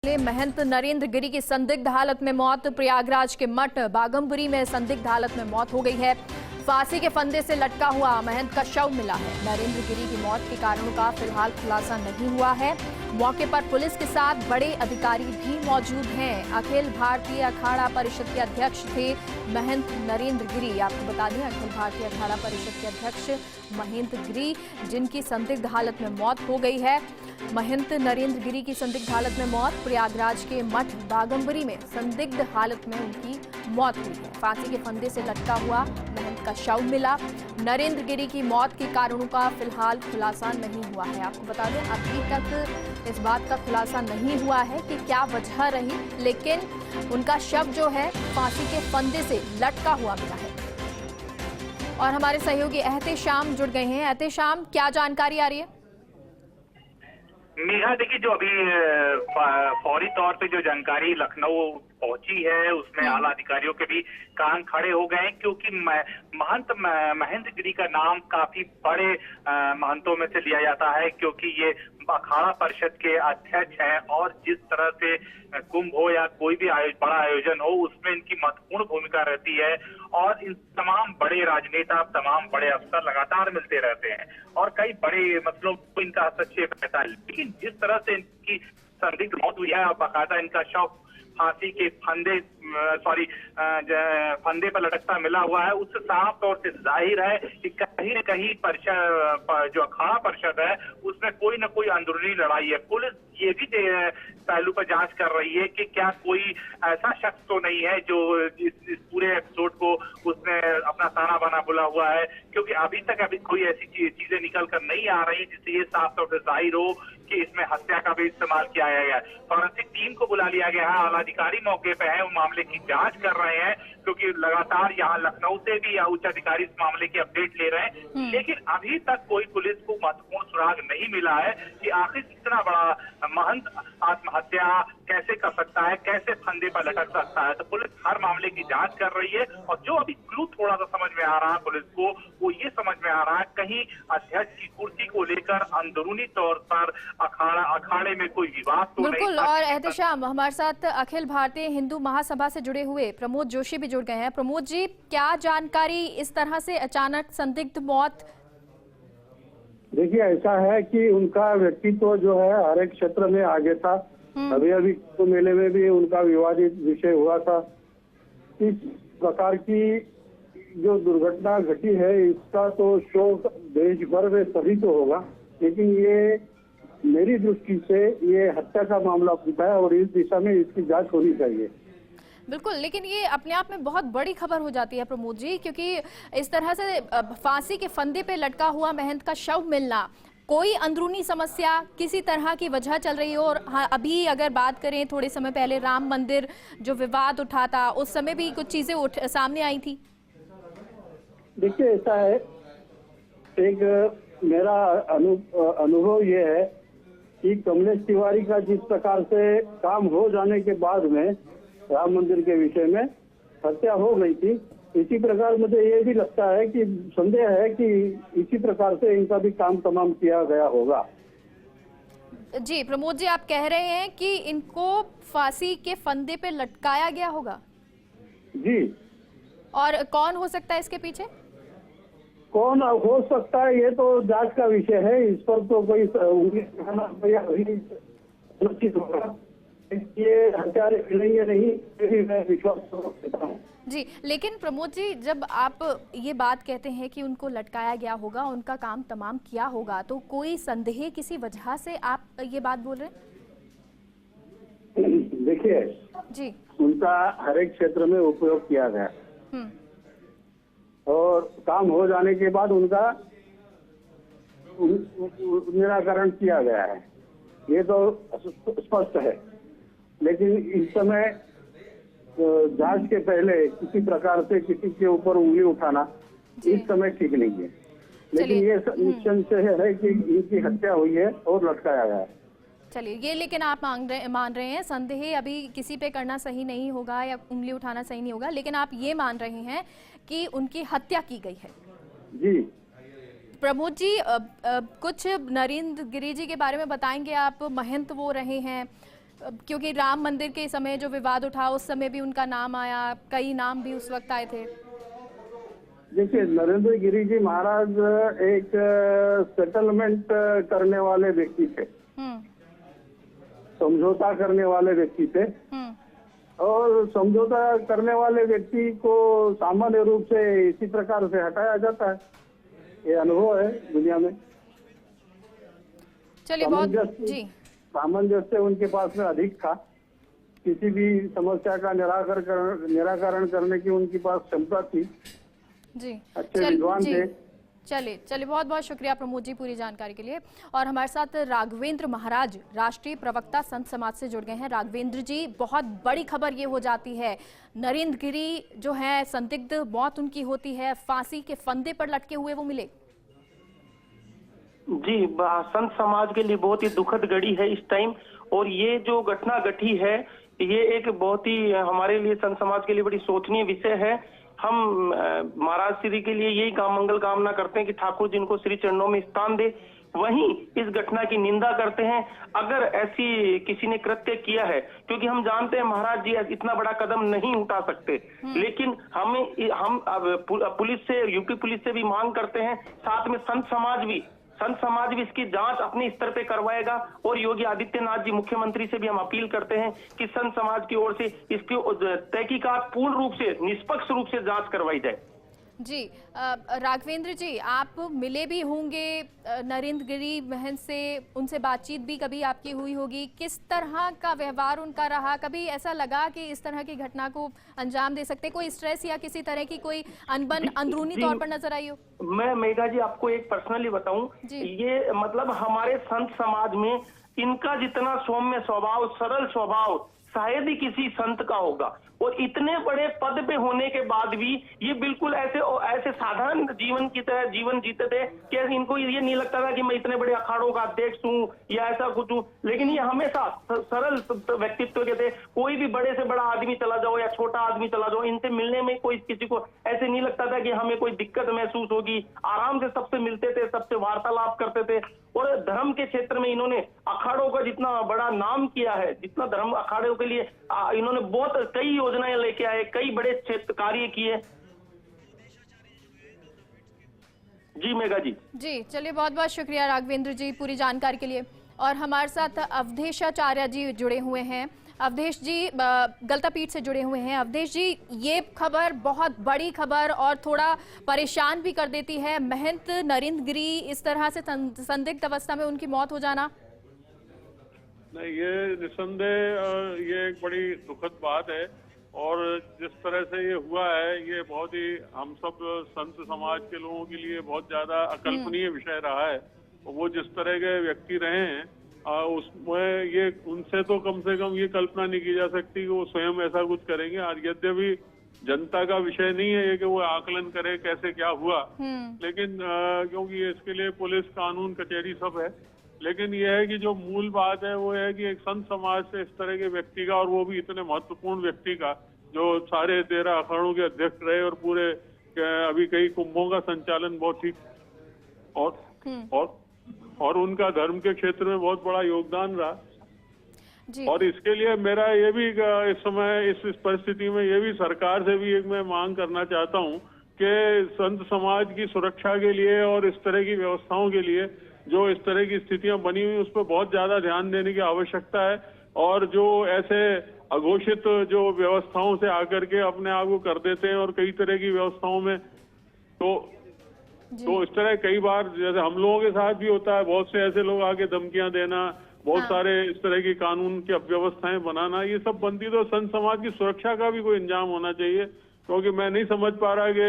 फैसले। महंत नरेंद्र गिरी की संदिग्ध हालत में मौत। प्रयागराज के मठ बागमपुरी में संदिग्ध हालत में मौत हो गई है। फांसी के फंदे से लटका हुआ महंत का शव मिला है। नरेंद्र गिरी की मौत के कारणों का फिलहाल खुलासा नहीं हुआ है। मौके पर पुलिस के साथ बड़े अधिकारी भी मौजूद हैं। अखिल भारतीय अखाड़ा परिषद के अध्यक्ष थे महंत नरेंद्र गिरी। आपको बता दें, अखिल भारतीय अखाड़ा परिषद के अध्यक्ष महंत गिरी, जिनकी संदिग्ध हालत में मौत हो गई है। महंत नरेंद्र गिरी की संदिग्ध हालत में मौत। प्रयागराज के मठ बागमपुरी में संदिग्ध हालत में उनकी मौत हुई है। फांसी के फंदे से लटका हुआ महंत का शव मिला। नरेंद्र गिरी की मौत के कारणों का फिलहाल खुलासा नहीं हुआ है। आपको बता दें, अभी तक इस बात का खुलासा नहीं हुआ है कि क्या वजह रही, लेकिन उनका शव जो है फांसी के फंदे से लटका हुआ मिला है। और हमारे सहयोगी एहतेशाम जुड़ गए हैं। एहतेशाम, क्या जानकारी आ रही है? मेघा, देखिए, जो अभी फौरी तौर पे जो जानकारी लखनऊ पहुंची है उसमें आला अधिकारियों के भी कान खड़े हो गए, क्योंकि महंत महेंद्र गिरी का नाम काफी बड़े महंतों में से लिया जाता है, क्योंकि ये अखाड़ा परिषद के अध्यक्ष हैं और जिस तरह से कुंभ हो या कोई भी बड़ा आयोजन हो उसमें इनकी महत्वपूर्ण भूमिका रहती है। और इन तमाम बड़े राजनेता, तमाम बड़े अफसर लगातार मिलते रहते हैं और कई बड़े मसलों को इनका हस्तक्षेप रहता है। लेकिन जिस तरह से इनकी संदिग्ध मौत हुई है और बाकायदा इनका शव फांसी के फंदे पर लटकता मिला हुआ है, उससे साफ तौर से जाहिर है कि कहीं न कहीं जो अखाड़ा परिषद है उसमें कोई न कोई अंदरूनी लड़ाई है। पुलिस ये भी पहलू पर जांच कर रही है कि क्या कोई ऐसा शख्स तो नहीं है जो इस पूरे एपिसोड को उसने अपना ताना बाना बुला हुआ है, क्योंकि अभी कोई ऐसी चीजें निकल कर नहीं आ रही जिससे ये साफ तौर से जाहिर हो कि इसमें हत्या का भी इस्तेमाल किया गया है। फॉरेंसिक टीम को बुला लिया गया है। आला अधिकारी मौके पे है, वो मामले की जांच कर रहे हैं, क्योंकि लगातार यहाँ लखनऊ से भी उच्च अधिकारी इस मामले की अपडेट ले रहे हैं। लेकिन अभी तक कोई पुलिस को महत्वपूर्ण सुराग नहीं मिला है कि आखिर इतना बड़ा महंत आत्महत्या कैसे कर सकता है, कैसे फंदे पर लटक सकता है। तो पुलिस हर मामले की जांच कर रही है और जो अभी क्लू थोड़ा सा समझ में आ रहा है पुलिस को, वो ये समझ में आ रहा है कहीं अध्यक्ष की कुर्सी को लेकर अंदरूनी तौर पर अखाड़े में कोई विवाद तो नहीं। बिल्कुल। और एहतेशाम, हमारे साथ अखिल भारतीय हिंदू महासभा से जुड़े हुए प्रमोद जोशी भी जुड़ गए हैं। प्रमोद जी, क्या जानकारी इस तरह से अचानक संदिग्ध मौत? देखिए, ऐसा है कि उनका व्यक्तित्व जो है हर एक क्षेत्र में आगे था। अभी तो मेले में भी उनका विवादित विषय हुआ था। इस प्रकार की जो दुर्घटना घटी है इसका तो शोक देश भर में सभी को होगा, लेकिन ये मेरी दृष्टि से ये हत्या का मामला बनता है और इस दिशा में इसकी जांच होनी चाहिए। बिल्कुल, लेकिन ये अपने आप में बहुत बड़ी खबर हो जाती है प्रमोद जी, क्योंकि इस तरह से फांसी के फंदे पे लटका हुआ महंत का शव मिलना, कोई अंदरूनी समस्या, किसी तरह की वजह चल रही हो। और हाँ, अभी अगर बात करें, थोड़े समय पहले राम मंदिर जो विवाद उठा था, उस समय भी कुछ चीजें सामने आई थी। देखिए, ऐसा है, एक मेरा अनुभव ये है कि कमलेश तिवारी का जिस प्रकार से काम हो जाने के बाद में राम मंदिर के विषय में हत्या हो गई थी, इसी प्रकार मुझे ये भी लगता है कि संदेह है कि इसी प्रकार से इनका भी काम तमाम किया गया होगा। जी प्रमोद जी, आप कह रहे हैं कि इनको फांसी के फंदे पे लटकाया गया होगा? जी। और कौन हो सकता है इसके पीछे? कौन हो सकता है ये तो जांच का विषय है। इस पर तो कोई सुनिश्चित होगा। ये हत्यारे मिलेंगे नहीं, मैं विश्वास करता हूँ। जी, लेकिन प्रमोद जी, जब आप ये बात कहते हैं कि उनको लटकाया गया होगा, उनका काम तमाम किया होगा, तो कोई संदेह किसी वजह से आप ये बात बोल रहे हैं? देखिए जी, उनका हर एक क्षेत्र में उपयोग किया गया और काम हो जाने के बाद उनका निराकरण किया गया है, ये तो स्पष्ट है। लेकिन इस समय जांच के पहले किसी प्रकार से किसी के ऊपर उंगली उठाना इस समय ठीक नहीं है। लेकिन ये निश्चय है कि इनकी हत्या हुई है और लटकाया गया है। चलिए, ये लेकिन आप मान रहे हैं संदेह अभी किसी पे करना सही नहीं होगा या उंगली उठाना सही नहीं होगा, लेकिन आप ये मान रहे हैं कि उनकी हत्या की गई है। जी प्रमोद जी, कुछ नरेंद्र गिरी जी के बारे में बताएंगे आप? महंत वो रहे हैं, क्योंकि राम मंदिर के समय जो विवाद उठा उस समय भी उनका नाम आया, कई नाम भी उस वक्त आए थे। देखिए, नरेंद्र गिरी जी महाराज एक सेटलमेंट करने वाले व्यक्ति थे, समझौता करने वाले व्यक्ति थे, और समझौता करने वाले व्यक्ति को सामान्य रूप से इसी प्रकार से हटाया जाता है। ये अनुभव है दुनिया में। चलिए, बहुत जी, सामंजस्य उनके पास में अधिक था। किसी भी समस्या का निराकरण करने की उनके पास क्षमता थी जी। अच्छे विद्वान थे। चलिए बहुत बहुत शुक्रिया प्रमोद जी पूरी जानकारी के लिए। और हमारे साथ राघवेंद्र महाराज, राष्ट्रीय प्रवक्ता संत समाज से जुड़ गए हैं। राघवेंद्र जी, बहुत बड़ी खबर ये हो जाती है, नरेंद्र गिरी जो है संदिग्ध मौत उनकी होती है, फांसी के फंदे पर लटके हुए वो मिले। जी, संत समाज के लिए बहुत ही दुखद घड़ी है इस टाइम। और ये जो घटना घटी है ये एक बहुत ही हमारे लिए संत समाज के लिए बड़ी शोचनीय विषय है। हम महाराज श्री के लिए यही मंगल कामना करते हैं कि ठाकुर जिनको श्री चरणों में स्थान दे। वहीं इस घटना की निंदा करते हैं अगर ऐसी किसी ने कृत्य किया है, क्योंकि हम जानते हैं महाराज जी इतना बड़ा कदम नहीं उठा सकते। लेकिन हम पुलिस से, यूपी पुलिस से भी मांग करते हैं, साथ में संत समाज भी इसकी जांच अपने स्तर पे करवाएगा। और योगी आदित्यनाथ जी मुख्यमंत्री से भी हम अपील करते हैं कि संत समाज की ओर से इसकी तहकीकात पूर्ण रूप से, निष्पक्ष रूप से जांच करवाई जाए। जी, राघवेंद्र जी, आप मिले भी होंगे नरेंद्र गिरी बहन से, उनसे बातचीत भी कभी आपकी हुई होगी। किस तरह का व्यवहार उनका रहा? कभी ऐसा लगा कि इस तरह की घटना को अंजाम दे सकते? कोई स्ट्रेस या किसी तरह की कोई अनबन अंदरूनी तौर पर नजर आई हो? मैं मेघा जी आपको एक पर्सनली बताऊं, ये मतलब हमारे संत समाज में इनका जितना सौम्य स्वभाव, सरल स्वभाव शायद ही किसी संत का होगा। और इतने बड़े पद पे होने के बाद भी ये बिल्कुल ऐसे साधारण जीवन की तरह जीवन जीते थे कि इनको ये नहीं लगता था कि मैं इतने बड़े अखाड़ों का अध्यक्ष हूँ या ऐसा कुछ हूँ। लेकिन ये हमेशा सरल व्यक्तित्व के थे। कोई भी बड़े से बड़ा आदमी चला जाओ या छोटा आदमी चला जाओ, इनसे मिलने में कोई किसी को ऐसे नहीं लगता था कि हमें कोई दिक्कत महसूस होगी। आराम से सबसे मिलते थे, सबसे वार्तालाप करते थे। और धर्म के क्षेत्र में इन्होंने अखाड़ों का जितना बड़ा नाम किया है, जितना धर्म अखाड़ों के लिए इन्होंने बहुत कई योजनाएं लेके आए, कई बड़े क्षेत्र कार्य किए। जी मेघा जी। जी, चलिए बहुत बहुत शुक्रिया राघवेंद्र जी पूरी जानकारी के लिए। और हमारे साथ अवधेशाचार्य जी जुड़े हुए हैं। अवधेश जी गलतापीठ से जुड़े हुए हैं। अवधेश जी, ये खबर बहुत बड़ी खबर और थोड़ा परेशान भी कर देती है। महंत नरेंद्र गिरी इस तरह से संदिग्ध अवस्था में उनकी मौत हो जाना। नहीं, ये निस्संदेह ये एक बड़ी दुखद बात है। और जिस तरह से ये हुआ है ये बहुत ही हम सब संत समाज के लोगों के लिए बहुत ज्यादा अकल्पनीय विषय रहा है। और वो जिस तरह के व्यक्ति रहे हैं उसमें ये उनसे तो कम से कम ये कल्पना नहीं की जा सकती कि वो स्वयं ऐसा कुछ करेंगे। और यद्यपि जनता का विषय नहीं है ये कि वो आकलन करे कैसे क्या हुआ, लेकिन क्योंकि इसके लिए पुलिस, कानून, कचहरी सब है। लेकिन यह है कि जो मूल बात है वो है कि एक संत समाज से इस तरह के व्यक्ति का, और वो भी इतने महत्वपूर्ण व्यक्ति का जो सारे 13 अखाड़ों के अध्यक्ष रहे और पूरे अभी कई कुंभों का संचालन बहुत ठीक और उनका धर्म के क्षेत्र में बहुत बड़ा योगदान रहा। और इसके लिए मेरा ये भी इस समय इस परिस्थिति में ये भी सरकार से भी एक मैं मांग करना चाहता हूँ कि संत समाज की सुरक्षा के लिए और इस तरह की व्यवस्थाओं के लिए जो इस तरह की स्थितियां बनी हुई उस पर बहुत ज्यादा ध्यान देने की आवश्यकता है। और जो ऐसे अघोषित जो व्यवस्थाओं से आकर के अपने आप को कर देते हैं और कई तरह की व्यवस्थाओं में तो इस तरह कई बार जैसे हम लोगों के साथ भी होता है, बहुत से ऐसे लोग आके धमकियां देना, बहुत सारे इस तरह की कानून की अव्यवस्थाएं बनाना, ये सब बनती तो संत समाज की सुरक्षा का भी कोई इंतजाम होना चाहिए। क्योंकि मैं नहीं समझ पा रहा कि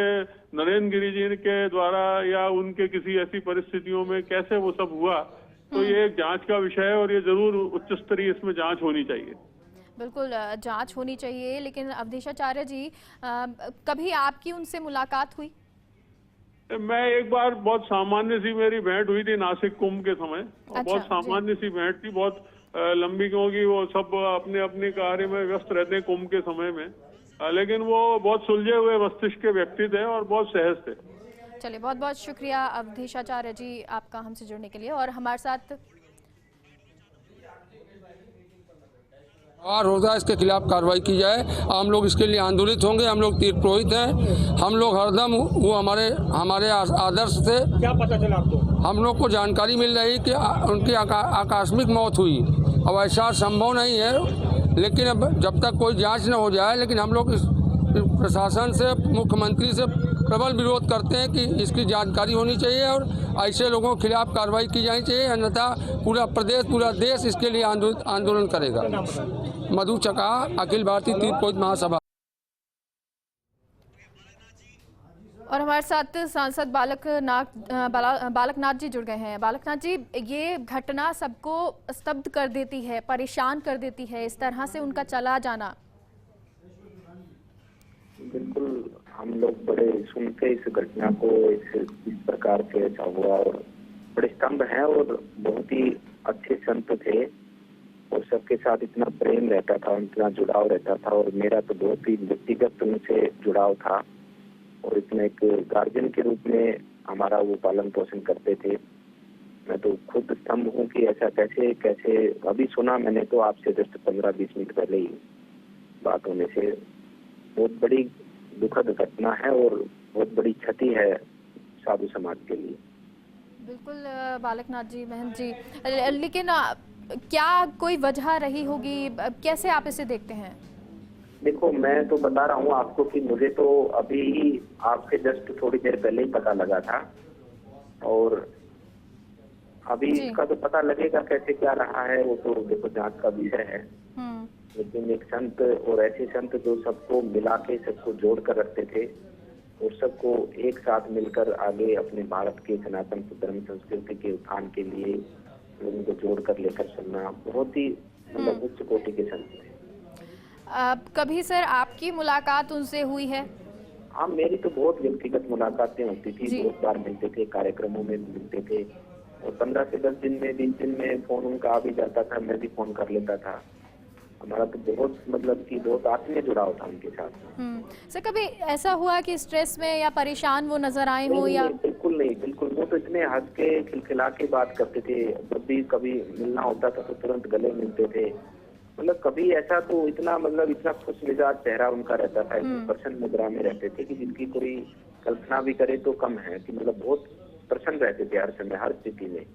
नरेंद्र गिरी जी के द्वारा या उनके किसी ऐसी परिस्थितियों में कैसे वो सब हुआ। तो ये एक जांच का विषय है और ये जरूर उच्च स्तरीय इसमें जांच होनी चाहिए। बिल्कुल जांच होनी चाहिए। लेकिन अवधेशाचार्य जी, कभी आपकी उनसे मुलाकात हुई? मैं एक बार बहुत सामान्य सी मेरी भेंट हुई थी नासिक कुंभ के समय। अच्छा, बहुत सामान्य सी भेंट थी, बहुत लंबी, क्योंकि वो सब अपने अपने कार्य में व्यस्त रहते हैं कुंभ के समय में। लेकिन वो बहुत सुलझे हुए मस्तिष्क के व्यक्ति थे और बहुत सहज थे। चलिए बहुत बहुत शुक्रिया अवधेशाचार्य जी आपका हमसे जुड़ने के लिए। और हमारे साथ और होता है इसके खिलाफ कार्रवाई की जाए। हम लोग इसके लिए आंदोलित होंगे। हम लोग तीर पुरोहित हैं। हम लोग हरदम वो हमारे आदर्श थे। क्या पता चला आपको? हम लोग को जानकारी मिल रही कि उनकी आकस्मिक मौत हुई। अब ऐसा संभव नहीं है, लेकिन अब जब तक कोई जांच न हो जाए, लेकिन हम लोग इस प्रशासन से, मुख्यमंत्री से प्रबल विरोध करते हैं कि इसकी जानकारी होनी चाहिए और ऐसे लोगों के खिलाफ कार्रवाई की जानी चाहिए, अन्यथा पूरा प्रदेश, पूरा देश इसके लिए आंदोलन करेगा। मधु चका, अखिल भारतीय तीर पुरोहित महासभा। और हमारे साथ सांसद बालकनाथ जी जुड़ गए हैं। बालकनाथ जी, ये घटना सबको स्तब्ध कर देती है, परेशान कर देती है, इस तरह से उनका चला जाना। बिल्कुल, हम लोग बड़े सुनते इस घटना को, इस प्रकार से ऐसा हुआ और बड़े स्तंभ हैं और बहुत ही अच्छे संत थे और सबके साथ इतना प्रेम रहता था, इतना जुड़ाव रहता था और मेरा तो बहुत ही व्यक्तिगत उनसे जुड़ाव था और इसमें एक गार्जियन के रूप में हमारा वो पालन पोषण करते थे। मैं तो खुद स्तंभ हूँ कि ऐसा कैसे अभी सुना मैंने तो आपसे जस्ट 15-20 मिनट पहले ही बात होने से। बहुत बड़ी दुखद घटना है और बहुत बड़ी क्षति है साधु समाज के लिए। बिल्कुल बालकनाथ जी, महंत जी, लेकिन क्या कोई वजह रही होगी? कैसे आप इसे देखते हैं? देखो, मैं तो बता रहा हूँ आपको कि मुझे तो अभी ही आपसे जस्ट थोड़ी देर पहले ही पता लगा था और अभी इसका तो पता लगेगा कैसे क्या रहा है, वो तो देखो जांच का विषय है। लेकिन एक संत और ऐसे संत जो सबको मिला के, सबको जोड़ कर रखते थे और सबको एक साथ मिलकर आगे अपने भारत के सनातन धर्म संस्कृति के उत्थान के लिए लोगों को जोड़ कर लेकर चलना, बहुत ही मतलब उच्च कोटि के संत थे। कभी सर आपकी मुलाकात उनसे हुई है? हाँ, मेरी तो बहुत व्यक्तिगत मुलाकातें होती थी, बहुत बार मिलते थे, कार्यक्रमों में मिलते थे और 15 से 10 दिन में, 20 दिन में फोन उनका आ भी जाता था, मैं भी फोन कर लेता था। हमारा तो बहुत मतलब कि बहुत आत्मीय जुड़ाव था उनके साथ। सर, कभी ऐसा हुआ कि स्ट्रेस में या परेशान वो नजर आए हो? या बिल्कुल नहीं, बिल्कुल। वो तो इतने हंस के खिलखिला के बात करते थे, जब भी कभी मिलना होता था तो तुरंत गले मिलते थे। मतलब कभी ऐसा तो इतना खुश मिजाज चेहरा उनका रहता था, प्रसन्न मुद्रा में रहते थे कि जिनकी कोई कल्पना भी करे तो कम है कि मतलब बहुत प्रसन्न रहते थे हर समय, हर स्थिति में।